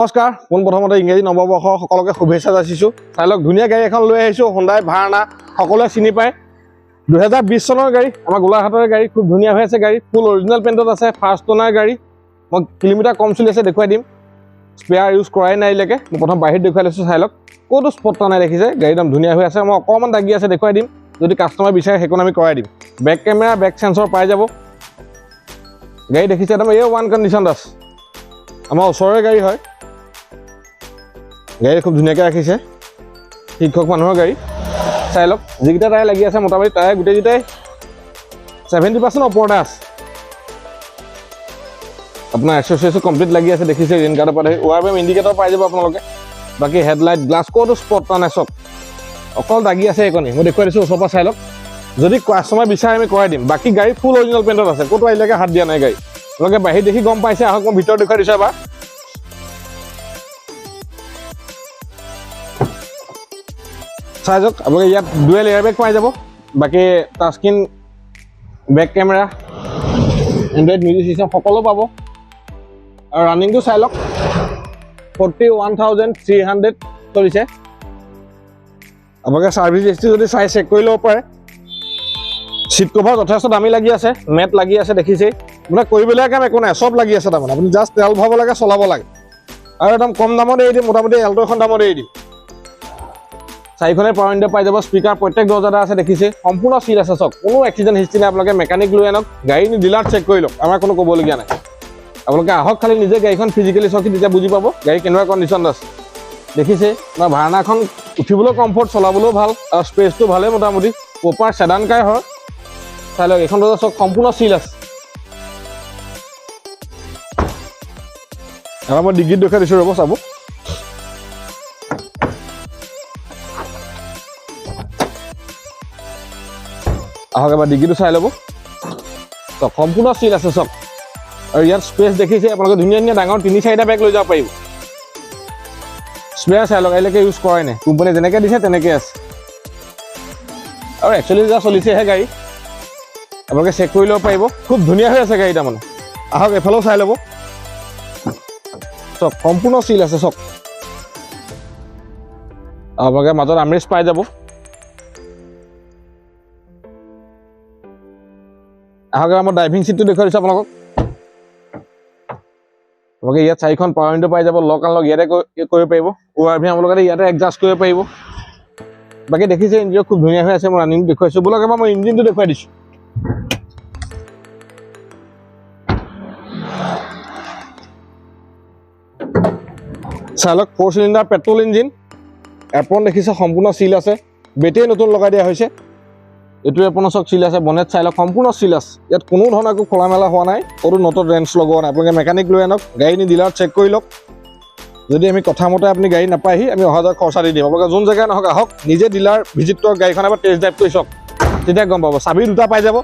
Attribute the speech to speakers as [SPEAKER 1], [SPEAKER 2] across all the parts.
[SPEAKER 1] নমস্কাৰ পোনপ্ৰথমতে ইংৰাজী নৱবৰ্ষ সকলোকে শুভেচ্ছা যাচিছোঁ। চাই লওক ধুনীয়া গাড়ী এখন লৈ আহিছোঁ, হোণ্ডাই ভাৰ্না, সকলোৱে চিনি পায়। 2020 চনৰ গাড়ী, আমাৰ গোলাঘাটৰ গাড়ী, খুব ধুনীয়া হৈ আছে গাড়ী, ফুল অৰিজিনেল পেইণ্টত আছে, ফাৰ্ষ্ট অনাৰ গাড়ী। মই কিলোমিটাৰ কম চলি আছে দেখুৱাই দিম, স্পেয়াৰ ইউজ কৰাই নাই এতিয়ালৈকে। মই প্ৰথম বাহিৰত দেখুৱাই লৈছোঁ, চাই লওক ক'তো স্পট নাই দেখিছে, গাড়ী একদম ধুনীয়া হৈ আছে। মই অকণমান দাগি আছে দেখুৱাই দিম, যদি কাষ্টমাৰ বিচাৰে সেইকণ আমি কৰাই দিম। বেক কেমেৰা, বেক চেঞ্চৰ পাই যাব। গাড়ী দেখিছে একদম A1 কণ্ডিশ্যন আছে, আমাৰ ওচৰৰে গাড়ী হয়। গাড়ী খুব ধুনীয়াকৈ ৰাখিছে, শিক্ষক মানুহৰ গাড়ী। চাই লওক যিকেইটা টায়াৰ লাগি আছে মোটামুটি টায়াৰ গোটেইকেইটাই 70% ওপৰতে আছে। আপোনাৰ এক্সেছৰিজো কমপ্লিট লাগি আছে দেখিছে, ৰেইন গাৰ্ডৰ পৰা ৱাৰ বেম ইণ্ডিকেটৰ পাই যাব আপোনালোকে। বাকী হেডলাইট গ্লাছ ক'তো স্পট নাই, চব অকল দাগি আছে এইকণি। মই দেখুৱাই দিছোঁ ওচৰৰ পৰা চাই লওক, যদি কাষ্টমাৰ বিচাৰে আমি কৰাই দিম। বাকী গাড়ী ফুল অৰিজিনেল পেইণ্টত আছে, ক'তো আজিলৈকে হাত দিয়া নাই গাড়ী। আপোনালোকে বাহিৰ দেখি গম পাইছে, আহক মই ভিতৰত দেখুৱাই দিছোঁ এবাৰ। চাই যাওক আপোনালোকে ইয়াত ডুৱেল এয়াৰবেগ পাই যাব। বাকী touchscreen, back camera, Android music system সকলো পাব। আৰু ৰানিংটো চাই লওক 41,300 চলিছে। আপোনালোকে ছাৰ্ভিচ হিষ্ট্ৰী যদি চাই চেক কৰি ল'ব পাৰে। চিট কভাৰ যথেষ্ট দামী লাগি আছে, মেট লাগি আছে দেখিছেই। মানে কৰিবলগীয়া কাম একো নাই, চব লাগি আছে। তাৰমানে আপুনি জাষ্ট তেল ভৰাব লাগে, চলাব লাগে। আৰু একদম কম দামত এৰি দিম, মোটামুটি এল্টো এখন দামত এৰি দিম। 4খনে পাৱাৰ উইণ্ডো পাই যাব, স্পীকাৰ প্ৰত্যেক দৰ্জাতে আছে দেখিছে, সম্পূৰ্ণ চিল আছে চব, কোনো এক্সিডেণ্ট হিষ্ট্ৰী নাই। আপোনালোকে মেকানিক লৈ আনক, গাড়ী ডিলাৰত চেক কৰি লওক, আমাৰ কোনো ক'বলগীয়া নাই। আপোনালোকে আহক, খালি নিজে গাড়ীখন ফিজিকেলি চাওক, তেতিয়া বুজি পাব গাড়ী কেনেকুৱা কণ্ডিশ্যনত আছে। দেখিছে আমাৰ ভাৰ্নাখন উঠিবলৈও কমফৰ্ট, চলাবলৈও ভাল, আৰু স্পেচটো ভালেই মোটামুটি। প্ৰপাৰ চেডান কাৰ হয়। চাই লওক এইখন দৰ্জা চব সম্পূৰ্ণ চিল আছে। এবাৰ মই ডিগ্ৰীত দেখুৱাই দিছোঁ, ৰ'ব চাব। আহক এবাৰ ডিগ্ৰীটো চাই ল'ব, চব সম্পূৰ্ণ চিল আছে চব। আৰু ইয়াত স্পেচ দেখিছে আপোনালোকে, ধুনীয়া ধুনীয়া ডাঙৰ 3-4টা বেগ লৈ যাব পাৰিব। স্পেয়াৰ চাই লওক আজিলৈকে ইউজ কৰাই নাই, কোম্পানীয়ে যেনেকৈ দিছে তেনেকৈ আছে। আৰু একচুৱেলি যা চলিছেহে গাড়ী, আপোনালোকে চেক কৰি ল'ব পাৰিব। খুব ধুনীয়া হৈ আছে গাড়ী তাৰমানে। আহক এফালেও চাই ল'ব, চব সম্পূৰ্ণ চিল আছে চব। আপোনালোকে মাজত আমৰেষ্ট পাই যাব। আহক মই ড্ৰাইভিং চিটটো দেখুৱাই দিছোঁ আপোনালোকক। আপোনালোকে ইয়াত 4খন পাৱাৰ উইণ্ডো পাই যাব, লক আনলক ইয়াতে কৰিব পাৰিব। ORV আপোনালোকে ইয়াতে এডজাষ্ট কৰিব পাৰিব। বাকী দেখিছে ইঞ্জিন খুব ধুনীয়া হৈ আছে। মই ৰানিং দেখুৱাইছোঁ, বোলক এবাৰ মই ইঞ্জিনটো দেখুৱাই দিছোঁ। চাই লওক 4 চিলিণ্ডাৰ পেট্ৰল ইঞ্জিন, এপ্ৰন দেখিছে সম্পূৰ্ণ চিল আছে। বেটেৰী নতুন লগাই দিয়া হৈছে, এইটো এপ্ৰনৰ চক চিল আছে। বনেট চাই লওক সম্পূৰ্ণ চিল আছে, ইয়াত কোনো ধৰণৰ একো খোলা মেলা হোৱা নাই, ক'তো নতুন ৰেঞ্চ লগোৱা নাই। আপোনালোকে মেকানিক লৈ আনক, গাড়ী নি ডিলাৰত চেক কৰি লওক। যদি আমি কথা মতে আপুনি গাড়ী নাপায়হি, আমি অহা যোৱা খৰচা দি দিম। আপোনালোকে যোন জেগাই নহওক আহক, নিজে ডিলাৰ ভিজিট কৰক, গাড়ীখন এবাৰ টেষ্ট ড্ৰাইভ কৰি চাওক, তেতিয়া গম পাব। চাবি 2টা পাই যাব।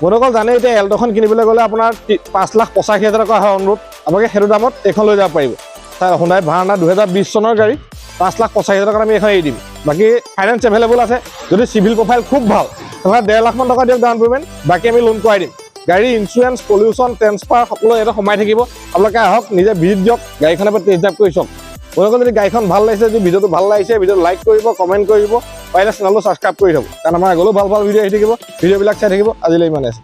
[SPEAKER 1] বন্ধুসকল জানে এতিয়া এল্টোখন কিনিবলৈ গ'লে আপোনাৰ 5,85,000 টকা হয় অনুৰোধ। আপোনালোকে সেইটো দামত এইখন লৈ যাব পাৰিব। চাই হোণ্ডাই ভাৰ্না 2020 চনৰ গাড়ী, 5,85,000 টকাত আমি এখন এৰি দিম। বাকী ফাইনেন্স এভেইলেবল আছে। যদি চিভিল প্ৰফাইল খুব ভাল, তেনেহ'লে 1.5 লাখ মান টকা দিয়ক ডাউন পে'মেণ্ট, বাকী আমি লোন কৰাই দিম। গাড়ী ইঞ্চুৰেঞ্চ, পলিউশ্যন, ট্ৰেন্সফাৰ সকলো ইয়াতে সোমাই থাকিব। আপোনালোকে আহক, নিজে ভিজিট দিয়ক, গাড়ীখন এবাৰ টেষ্ট ড্ৰাইভ কৰি চাওক। আপোনালোকে যদি গাড়ীখন ভাল লাগিছে, যদি ভিডিঅ'টো ভাল লাগিছে, ভিডিঅ'টো লাইক কৰিব, কমেণ্ট কৰিব, পাৰিলে চেনেলটো ছাবস্ক্ৰাইব কৰি থ'ব, কাৰণ আমাৰ আগলৈও ভাল ভাল ভিডিঅ' আহি থাকিব। ভিডিঅ'বিলাক চাই থাকিব। আজিলৈ ইমানে আছে।